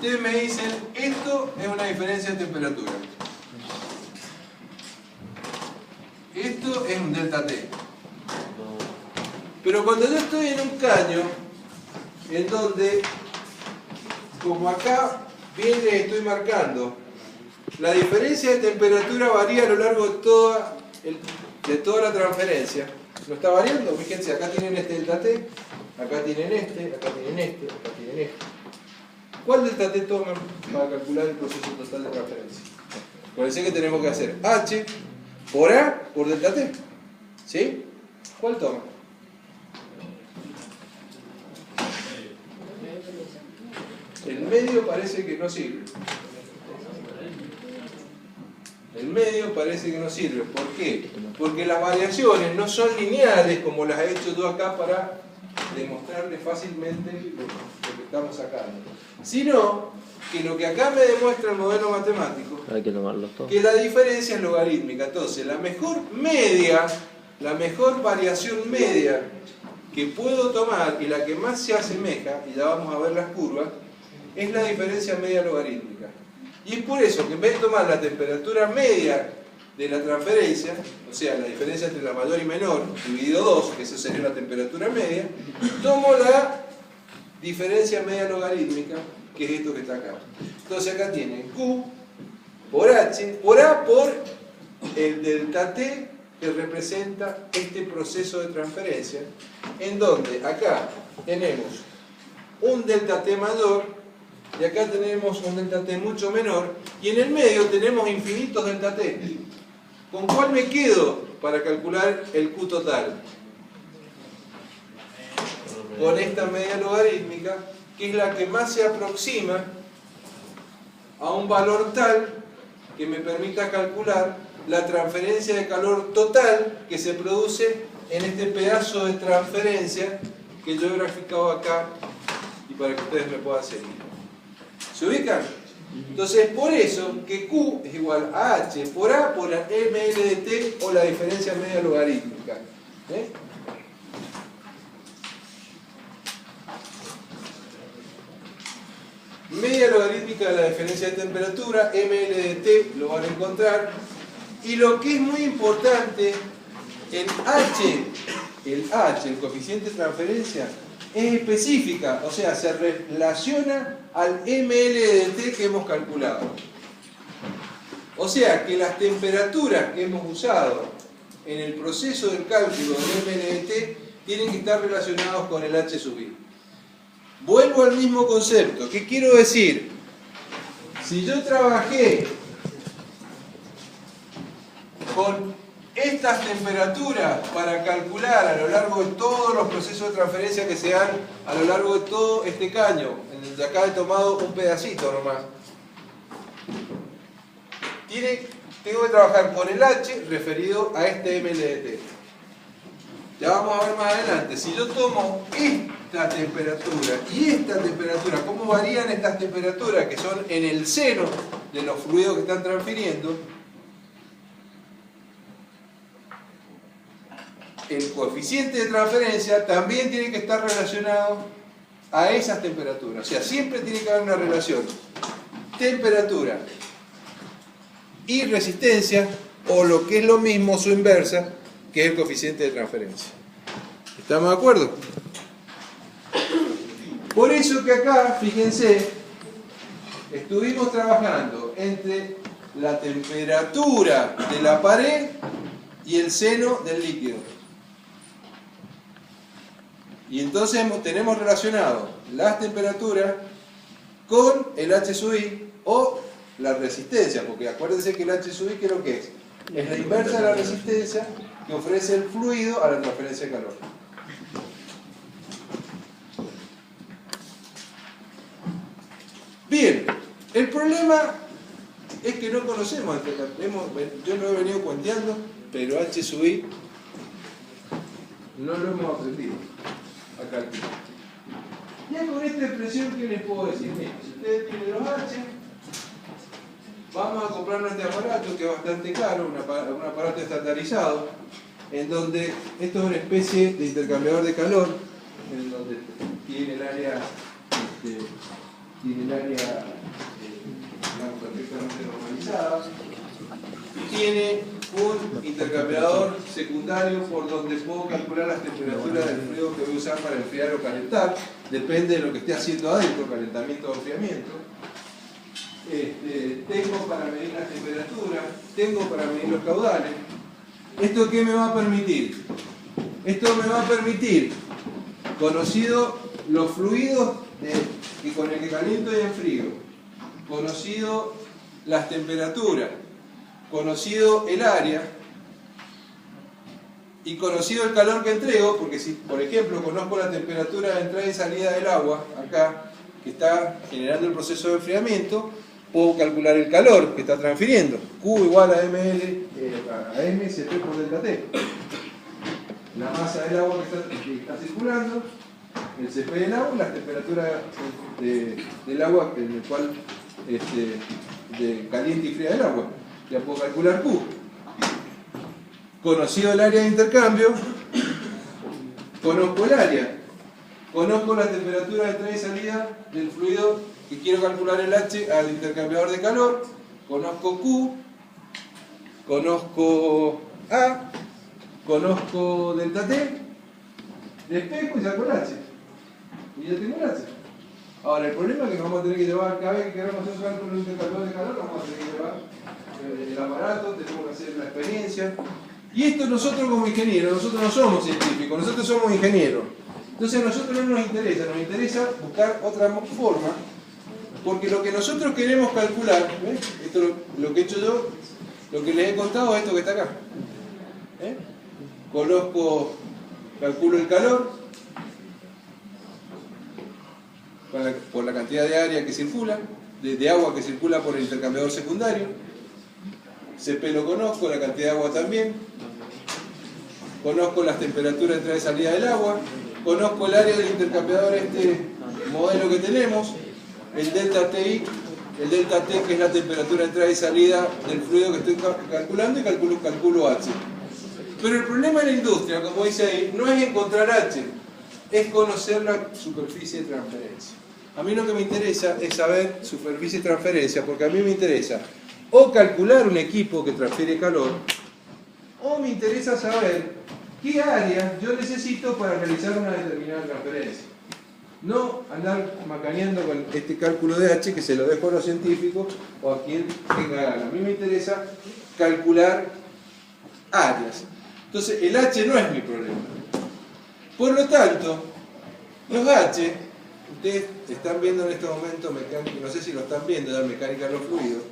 ustedes me dicen, esto es una diferencia de temperatura. Esto es un delta T. Pero cuando yo estoy en un caño, en donde, como acá viene, estoy marcando, la diferencia de temperatura varía a lo largo de toda la transferencia. ¿No está variando? Fíjense, acá tienen este delta T, acá tienen este, acá tienen este, acá tienen este. ¿Cuál delta T toman para calcular el proceso total de transferencia? Acuérdense que tenemos que hacer H por A por delta T. ¿Sí? ¿Cuál toman? El medio parece que no sirve. El medio parece que no sirve. ¿Por qué? Porque las variaciones no son lineales como las he hecho yo acá para demostrarles fácilmente lo que estamos sacando. Sino que lo que acá me demuestra el modelo matemático, hay que tomarlos todos, que la diferencia es logarítmica. Entonces, la mejor media, la mejor variación media que puedo tomar y la que más se asemeja, y ya vamos a ver las curvas, es la diferencia media logarítmica. Y es por eso que en vez de tomar la temperatura media de la transferencia, o sea, la diferencia entre la mayor y menor, dividido 2, que eso sería la temperatura media, tomo la diferencia media logarítmica, que es esto que está acá. Entonces acá tienen Q por H, por A por el delta T, que representa este proceso de transferencia, en donde acá tenemos un delta T mayor, y acá tenemos un delta T mucho menor, y en el medio tenemos infinitos delta T. ¿Con cuál me quedo para calcular el Q total? Con esta media logarítmica, que es la que más se aproxima a un valor tal que me permita calcular la transferencia de calor total que se produce en este pedazo de transferencia que yo he graficado acá, y para que ustedes me puedan seguir. ¿Se ubican? Entonces, por eso que Q es igual a H por A por la ML de T, o la diferencia media logarítmica. Media logarítmica de la diferencia de temperatura, ML de T, lo van a encontrar. Y lo que es muy importante, el H, el coeficiente de transferencia, es específica, o sea, se relaciona al ML de T que hemos calculado. O sea, que las temperaturas que hemos usado en el proceso del cálculo del ML de T tienen que estar relacionados con el H sub I. Vuelvo al mismo concepto. ¿Qué quiero decir? Si yo trabajé con estas temperaturas para calcular a lo largo de todos los procesos de transferencia que se dan a lo largo de todo este caño, en el de acá he tomado un pedacito nomás, tengo que trabajar con el H referido a este MLDT. Ya vamos a ver más adelante. Si yo tomo esta temperatura y esta temperatura, ¿cómo varían estas temperaturas que son en el seno de los fluidos que están transfiriendo? El coeficiente de transferencia también tiene que estar relacionado a esas temperaturas. O sea, siempre tiene que haber una relación temperatura y resistencia, o lo que es lo mismo, su inversa, que es el coeficiente de transferencia. ¿Estamos de acuerdo? Por eso que acá, fíjense, estuvimos trabajando entre la temperatura de la pared y el seno del líquido. Y entonces tenemos relacionado las temperaturas con el H sub I o la resistencia, porque acuérdense que el H sub I, ¿qué es lo que es? Es la inversa de la resistencia que ofrece el fluido a la transferencia de calor. Bien, el problema es que no conocemos, yo lo he venido cuenteando, pero H sub I no lo hemos aprendido a calcular. Ya con esta expresión, ¿qué les puedo decir? Miren, si ustedes tienen los H, vamos a comprarnos este aparato que es bastante caro, un aparato estandarizado, en donde esto es una especie de intercambiador de calor, en donde tiene el área tiene el área digamos, perfectamente normalizada, tiene un intercambiador secundario por donde puedo calcular las temperaturas del fluido que voy a usar para enfriar o calentar, depende de lo que esté haciendo adentro, calentamiento o enfriamiento. Tengo para medir las temperaturas, tengo para medir los caudales. ¿Esto qué me va a permitir? Esto me va a permitir, conocido los fluidos que con el que caliento y enfrío, conocido las temperaturas, conocido el área y conocido el calor que entrego, porque si, por ejemplo, conozco la temperatura de entrada y salida del agua, acá, que está generando el proceso de enfriamiento, puedo calcular el calor que está transfiriendo. Q igual a ML, a MCP por delta T. La masa del agua que está circulando, el CP del agua y las temperaturas del agua en el cual caliente y fría el agua. Ya puedo calcular Q. Conocido el área de intercambio, conozco el área, conozco la temperatura de entrada y salida del fluido que quiero calcular el H al intercambiador de calor, conozco Q, conozco A, conozco delta T, despejo y saco el H. Y ya tengo el H. Ahora, el problema es que vamos a tener que llevar, cada vez que queramos hacer un cálculo de un intercambiador de calor, vamos a tener que llevar el aparato, tenemos que hacer la experiencia. Y esto nosotros como ingenieros, nosotros no somos científicos, nosotros somos ingenieros. Entonces a nosotros no nos interesa buscar otra forma, porque lo que nosotros queremos calcular, ¿ves? Esto lo que he hecho yo, lo que les he contado es esto que está acá. Calculo el calor por la cantidad de área que circula, de agua que circula por el intercambiador secundario. CP lo conozco, la cantidad de agua también. Conozco las temperaturas de entrada y salida del agua. Conozco el área del intercambiador, modelo que tenemos, el delta TI, el delta T que es la temperatura de entrada y salida del fluido que estoy calculando, y calculo H. Pero el problema en la industria, como dice ahí, no es encontrar H, es conocer la superficie de transferencia. A mí lo que me interesa es saber superficie de transferencia, porque a mí me interesa o calcular un equipo que transfiere calor, o me interesa saber qué área yo necesito para realizar una determinada transferencia. No andar macaneando con este cálculo de H que se lo dejo a los científicos o a quien tenga ganas. A mí me interesa calcular áreas. Entonces el H no es mi problema. Por lo tanto, los H, ustedes están viendo en este momento mecánica, no sé si lo están viendo, la mecánica de los fluidos,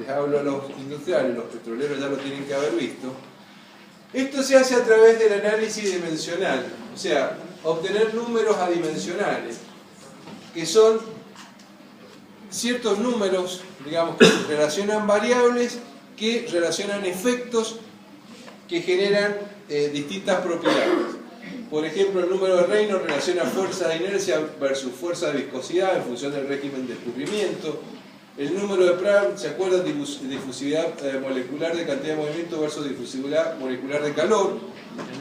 les hablo a los industriales, los petroleros ya lo tienen que haber visto. Esto se hace a través del análisis dimensional, o sea, obtener números adimensionales, que son ciertos números, digamos, que relacionan variables, que relacionan efectos que generan distintas propiedades. Por ejemplo, el número de Reynolds relaciona fuerza de inercia versus fuerza de viscosidad en función del régimen de escurrimiento. El número de Prandtl, ¿se acuerdan? Difusividad molecular de cantidad de movimiento versus difusividad molecular de calor.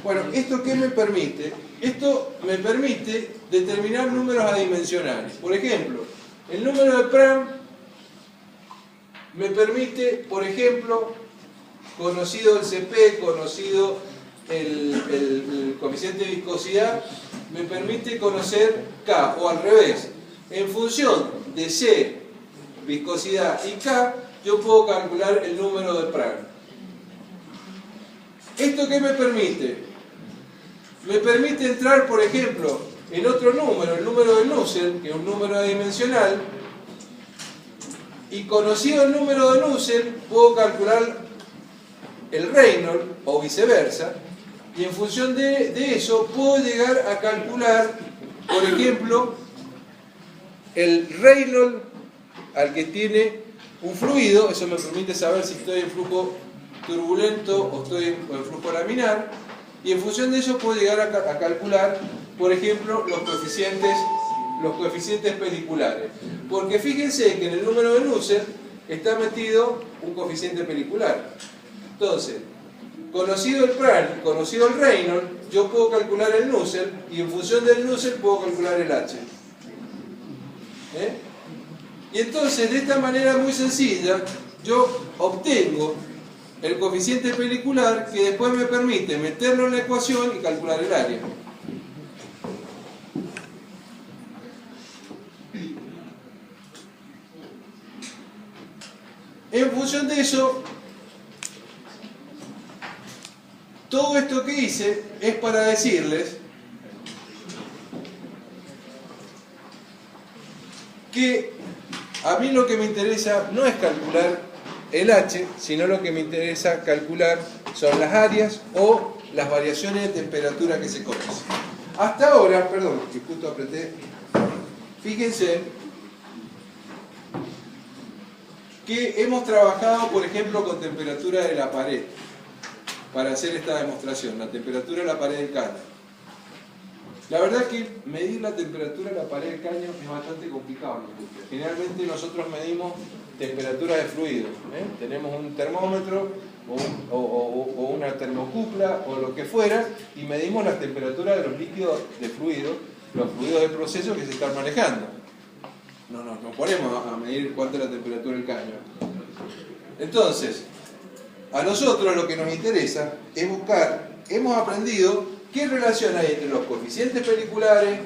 Bueno, ¿esto qué me permite? Esto me permite determinar números adimensionales. Por ejemplo, el número de Prandtl me permite, por ejemplo, conocido el CP, conocido el coeficiente de viscosidad, me permite conocer K, o al revés. En función de C, viscosidad y K, yo puedo calcular el número de Prandtl. ¿Esto qué me permite? Me permite entrar, por ejemplo, en otro número, el número de Nusselt, que es un número adimensional, y conocido el número de Nusselt, puedo calcular el Reynolds, o viceversa, y en función de eso puedo llegar a calcular, por ejemplo, el Reynolds al que tiene un fluido. Eso me permite saber si estoy en flujo turbulento o estoy en flujo laminar, y en función de eso puedo llegar a calcular, por ejemplo, los coeficientes peliculares, porque fíjense que en el número de Nusselt está metido un coeficiente pelicular. Entonces, conocido el Prandtl, conocido el Reynolds, yo puedo calcular el Nusselt, y en función del Nusselt puedo calcular el H. Y entonces, de esta manera muy sencilla, yo obtengo el coeficiente pelicular que después me permite meterlo en la ecuación y calcular el área. En función de eso, todo esto que hice es para decirles que a mí lo que me interesa no es calcular el H, sino lo que me interesa calcular son las áreas o las variaciones de temperatura que se conocen. Hasta ahora, perdón, que justo apreté, fíjense que hemos trabajado, por ejemplo, con temperatura de la pared para hacer esta demostración, la temperatura de la pared del caño. La verdad que medir la temperatura de la pared del caño es bastante complicado en la industria. Generalmente nosotros medimos temperatura de fluido, tenemos un termómetro o una termocupla o lo que fuera y medimos la temperatura de los líquidos de fluido, los fluidos de proceso que se están manejando. No nos ponemos a medir cuánta es la temperatura del caño. Entonces, a nosotros lo que nos interesa es buscar, hemos aprendido qué relación hay entre los coeficientes peliculares,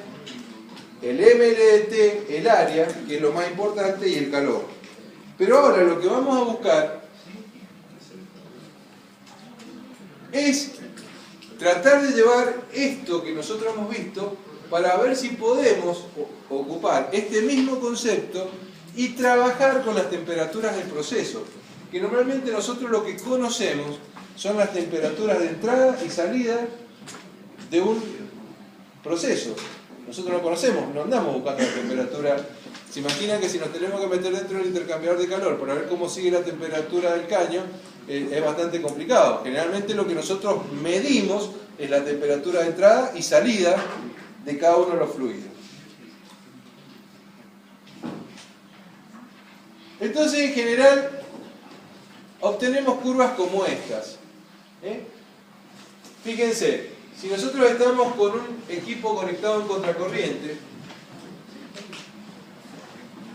el MLT, el área, que es lo más importante, y el calor. Pero ahora lo que vamos a buscar es tratar de llevar esto que nosotros hemos visto para ver si podemos ocupar este mismo concepto y trabajar con las temperaturas del proceso, que normalmente nosotros lo que conocemos son las temperaturas de entrada y salida de un proceso. Nosotros no conocemos, no andamos buscando la temperatura. Se imaginan que si nos tenemos que meter dentro del intercambiador de calor para ver cómo sigue la temperatura del caño, es bastante complicado. Generalmente lo que nosotros medimos es la temperatura de entrada y salida de cada uno de los fluidos. Entonces, en general, obtenemos curvas como estas. Fíjense, si nosotros estamos con un equipo conectado en contracorriente,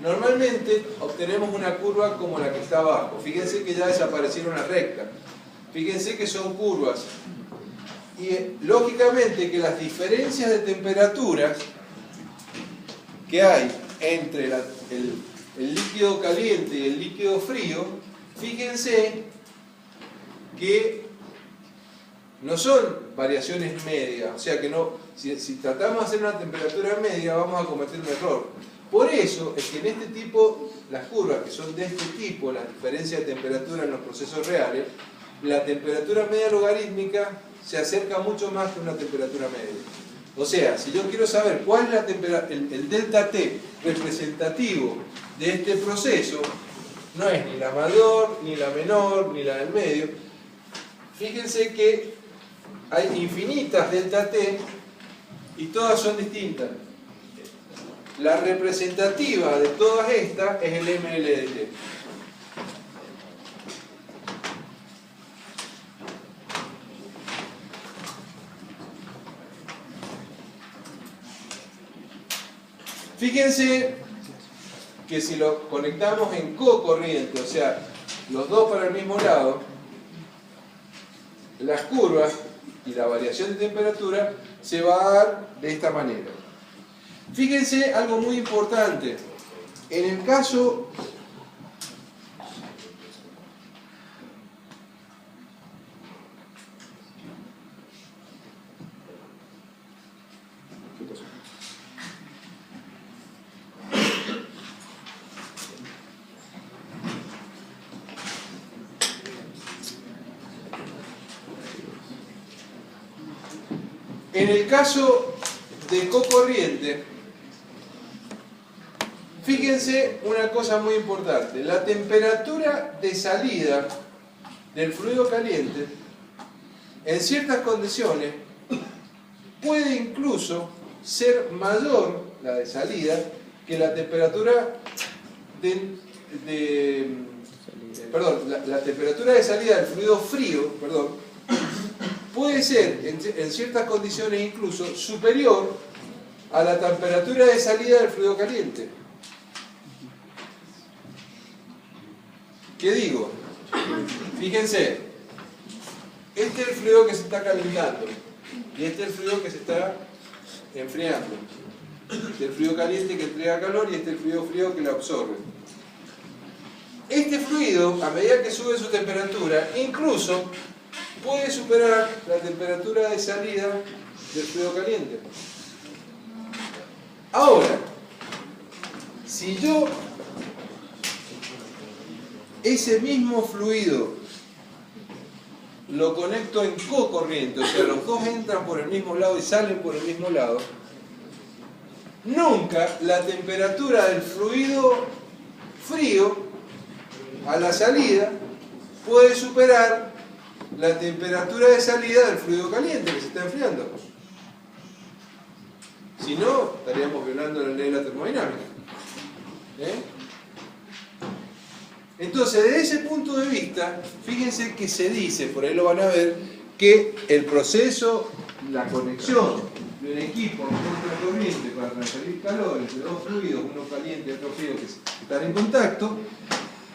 normalmente obtenemos una curva como la que está abajo. Fíjense que ya desaparecieron las rectas. Fíjense que son curvas. Y lógicamente que las diferencias de temperaturas que hay entre el líquido caliente y el líquido frío, fíjense que no son variaciones medias, o sea que no, si tratamos de hacer una temperatura media vamos a cometer un error. Por eso es que en este tipo, las curvas que son de este tipo, las diferencias de temperatura en los procesos reales, la temperatura media logarítmica se acerca mucho más que una temperatura media. O sea, si yo quiero saber cuál es el delta T representativo de este proceso, no es ni la mayor, ni la menor, ni la del medio. Fíjense que hay infinitas delta T y todas son distintas. La representativa de todas estas es el MLT. Fíjense que si lo conectamos en cocorriente, o sea, los dos para el mismo lado, las curvas y la variación de temperatura se va a dar de esta manera. Fíjense algo muy importante. En el caso de cocorriente, fíjense una cosa muy importante. La temperatura de salida del fluido caliente, en ciertas condiciones, puede incluso ser mayor, la de salida, que la temperatura la temperatura de salida del fluido frío, puede ser en ciertas condiciones incluso superior a la temperatura de salida del fluido caliente. ¿Qué digo? Fíjense, este es el fluido que se está calentando y este es el fluido que se está enfriando. Este es el fluido caliente que entrega calor y este es el fluido frío que lo absorbe. Este fluido, a medida que sube su temperatura, incluso puede superar la temperatura de salida del fluido caliente. Ahora, si yo ese mismo fluido lo conecto en cocorriente, o sea, los dos entran por el mismo lado y salen por el mismo lado, nunca la temperatura del fluido frío a la salida puede superar la temperatura de salida del fluido caliente que se está enfriando. Si no, estaríamos violando la ley de la termodinámica. Entonces, desde ese punto de vista, fíjense que se dice, por ahí lo van a ver, que el proceso, la conexión de un equipo en contracorriente para transferir calor entre dos fluidos, uno caliente y otro frío que están en contacto,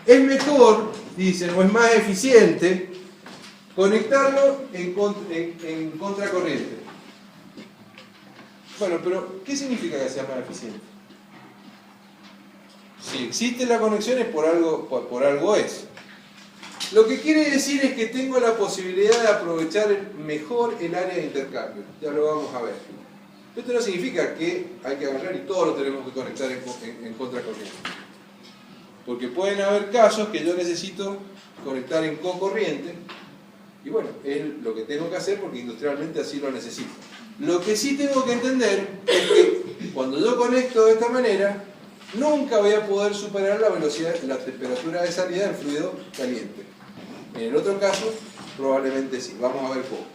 es mejor, dicen, o es más eficiente conectarlo en contracorriente. Bueno, pero ¿qué significa que sea más eficiente? Si existe la conexión es por algo es. Lo que quiere decir es que tengo la posibilidad de aprovechar mejor el área de intercambio. Ya lo vamos a ver. Esto no significa que hay que agarrar y todo lo tenemos que conectar en contracorriente. Porque pueden haber casos que yo necesito conectar en cocorriente y bueno, es lo que tengo que hacer porque industrialmente así lo necesito. Lo que sí tengo que entender es que cuando yo conecto de esta manera, nunca voy a poder superar la velocidad, la temperatura de salida del fluido caliente. En el otro caso, probablemente sí. Vamos a ver cómo.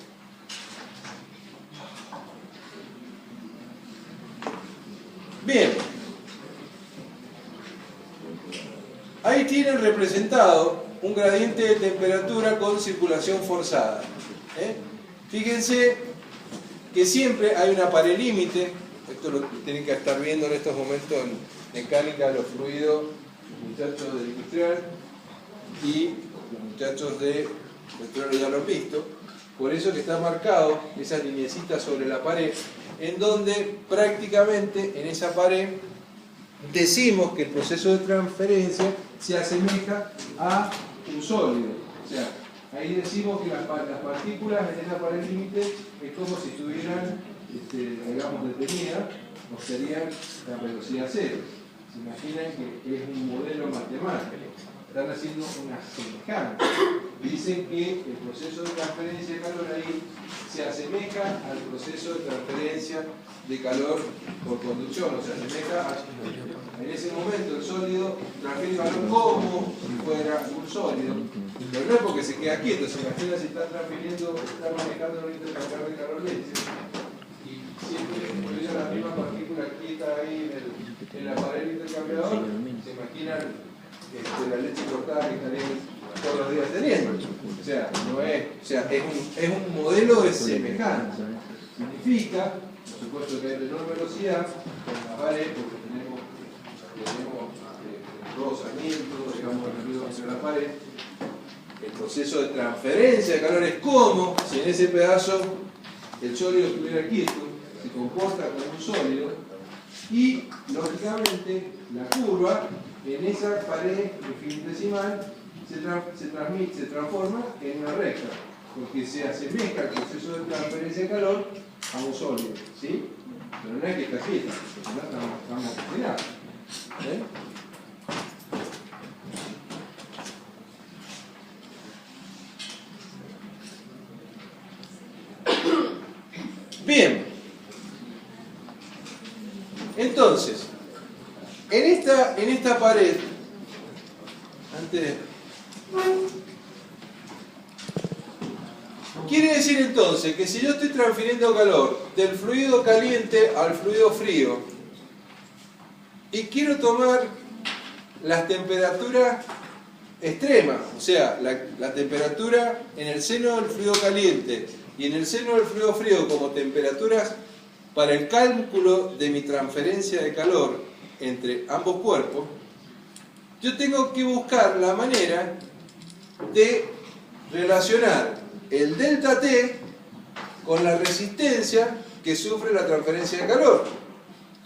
Bien. Ahí tienen representado un gradiente de temperatura con circulación forzada. Fíjense que siempre hay una pared límite. Esto lo tienen que estar viendo en estos momentos en mecánica de los fluidos, los muchachos del industrial y los muchachos de petróleo ya lo han visto. Por eso que está marcado esas lineecitas sobre la pared, en donde prácticamente en esa pared decimos que el proceso de transferencia se asemeja a un sólido. O sea, ahí decimos que las partículas en esa pared límite es como si estuvieran, digamos, detenidas, o serían la velocidad cero. Se imaginan que es un modelo matemático. Están haciendo una semejanza. Dicen que el proceso de transferencia de calor ahí se asemeja al proceso de transferencia de calor por conducción, o sea, se asemeja en ese momento el sólido transfiere calor como si fuera un sólido, pero no es porque se queda quieto, se imagina si está transfiriendo, está manejando un intercambiador de calor leche y siempre tuviera la misma partícula quieta ahí en la pared del intercambiador, se imaginan la leche cortada que estarían todos los días teniendo. O sea, no es, o sea, es un modelo de semejanza. Significa, por supuesto, que hay menor velocidad en la pared porque tenemos rozamiento, digamos, el ruido entre la pared. El proceso de transferencia de calor es como si en ese pedazo el sólido estuviera quieto, se comporta como un sólido y, lógicamente, la curva en esa pared infinitesimal se transforma en una recta, porque se asemeja el proceso de transferencia de calor a un sólido, ¿sí? Pero no es que está quieta, porque no estamos combinados. Bien. Entonces, en esta pared, quiere decir entonces que si yo estoy transfiriendo calor del fluido caliente al fluido frío y quiero tomar las temperaturas extremas, o sea, la temperatura en el seno del fluido caliente y en el seno del fluido frío como temperaturas para el cálculo de mi transferencia de calor entre ambos cuerpos, yo tengo que buscar la manera de relacionar el delta T con la resistencia que sufre la transferencia de calor.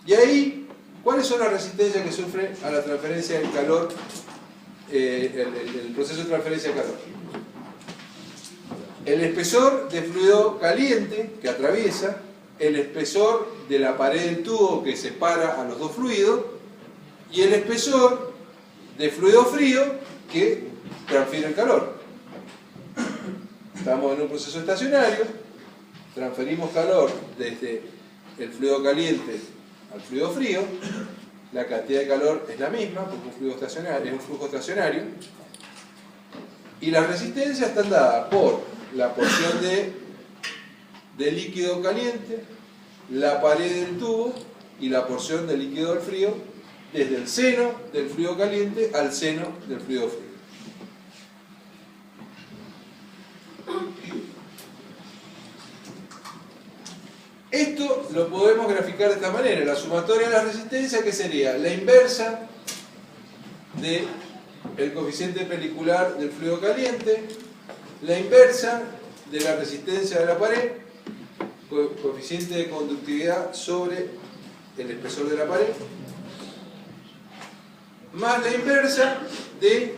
Y ahí, ¿cuáles son las resistencias que sufre a la transferencia del calor, el proceso de transferencia de calor? El espesor de fluido caliente que atraviesa, el espesor de la pared del tubo que separa a los dos fluidos y el espesor de fluido frío que transfiere el calor. Estamos en un proceso estacionario, transferimos calor desde el fluido caliente al fluido frío, la cantidad de calor es la misma porque es un flujo estacionario, y las resistencias están dadas por la porción de líquido caliente, la pared del tubo y la porción de líquido del frío, desde el seno del fluido caliente al seno del fluido frío. Esto lo podemos graficar de esta manera. La sumatoria de la resistencia, que sería la inversa del coeficiente pelicular del fluido caliente, la inversa de la resistencia de la pared, coeficiente de conductividad sobre el espesor de la pared, más la inversa del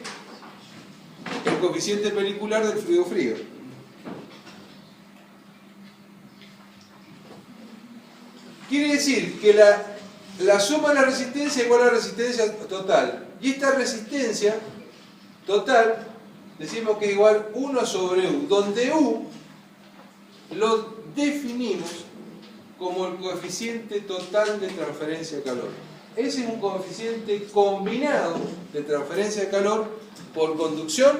coeficiente pelicular del fluido frío. Quiere decir que la suma de la resistencia es igual a la resistencia total. Y esta resistencia total decimos que es igual 1 sobre U, donde U lo definimos como el coeficiente total de transferencia de calor. Ese es un coeficiente combinado de transferencia de calor por conducción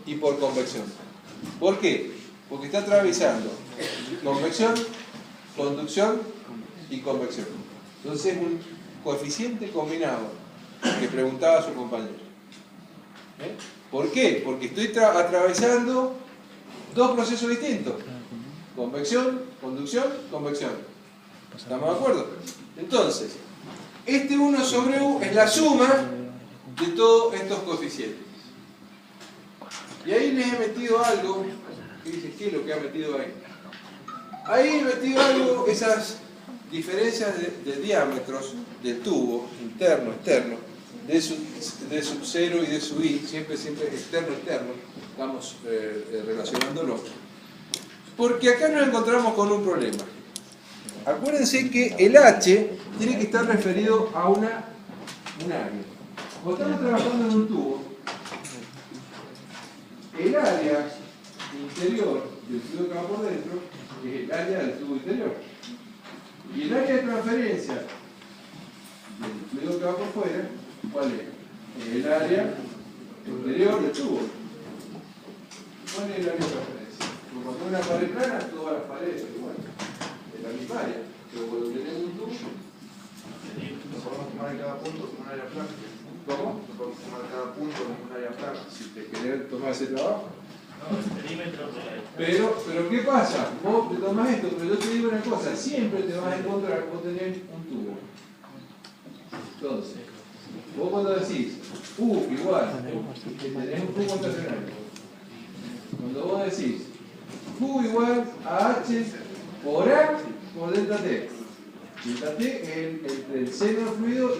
y por convección. ¿Por qué? Porque está atravesando convección, conducción y convección. Entonces es un coeficiente combinado que preguntaba su compañero. ¿Por qué? Porque estoy atravesando dos procesos distintos. Convección, conducción, convección. ¿Estamos de acuerdo? Entonces, este 1 sobre U es la suma de todos estos coeficientes. Y ahí les he metido algo. ¿Qué es lo que ha metido ahí? Ahí he metido algo, esas diferencias de diámetros del tubo, interno, externo, de sub 0 y de sub i, siempre externo, externo, estamos relacionándolo. Porque acá nos encontramos con un problema. Acuérdense que el H tiene que estar referido a un área. Cuando estamos trabajando en un tubo, el área interior del fluido que va por dentro es el área del tubo interior. Y el área de transferencia del fluido que va por fuera, ¿cuál es? El área interior del tubo. ¿Cuál es el área de transferencia? Porque cuando hay una pared plana, todas las paredes son iguales. Es la misma área. Pero cuando tenemos un tubo, ¿Lo podemos tomar en cada punto como un área plana? ¿cómo? ¿Lo podemos tomar en cada punto como un área plana? Si te querés tomar ese trabajo. No, el perímetro de la... Pero ¿qué pasa? Vos te tomás esto, pero yo te digo una cosa, siempre te vas a encontrar, vos tenés un tubo. Entonces, vos cuando decís igual, tenés un tubo estacionario. Cuando vos decís igual a H por A por delta T. Delta T es el seno del fluido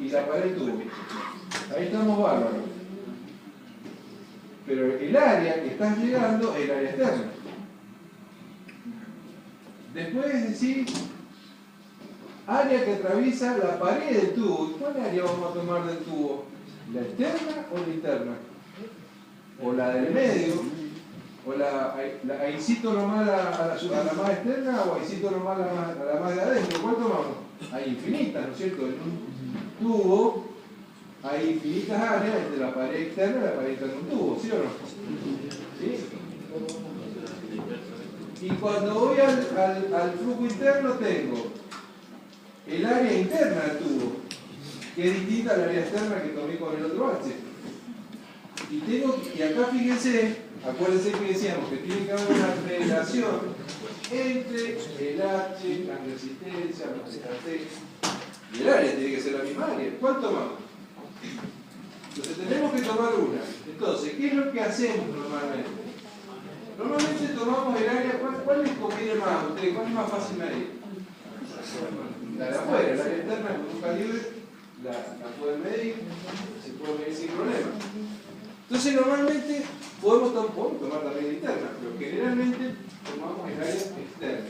y la pared del tubo. Ahí estamos bárbaros. Pero el área que estás llegando es el área externa. Después decís área que atraviesa la pared del tubo. ¿Cuál área vamos a tomar del tubo? ¿La externa o la interna? ¿O la del medio? ¿O ahí cito nomás a la más externa o ahí cito nomás a la más de adentro? ¿Cuál tomamos? Hay infinitas, ¿no es cierto? En un tubo hay infinitas áreas entre la pared externa y la pared interna de un tubo, ¿sí o no? ¿Sí? Y cuando voy al flujo interno tengo el área interna del tubo, que es distinta al área externa que tomé con el otro H. Y acá fíjense, acuérdense que decíamos que tiene que haber una relación entre el H, la resistencia, la T, y el área tiene que ser la misma área. ¿Cuál tomamos? Entonces tenemos que tomar una. Entonces, ¿qué es lo que hacemos normalmente? Normalmente tomamos el área, ¿cuál les conviene más a ustedes? ¿Cuál es más fácil medir? La de afuera, el área externa con un calibre, la pueden medir, se puede medir sin problema. Entonces normalmente podemos tomar también la interna, pero generalmente tomamos el área externa.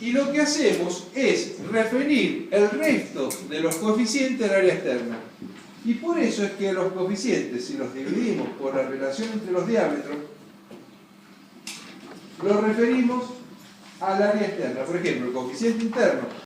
Y lo que hacemos es referir el resto de los coeficientes al área externa. Y por eso es que los coeficientes, si los dividimos por la relación entre los diámetros, los referimos al área externa. Por ejemplo, el coeficiente interno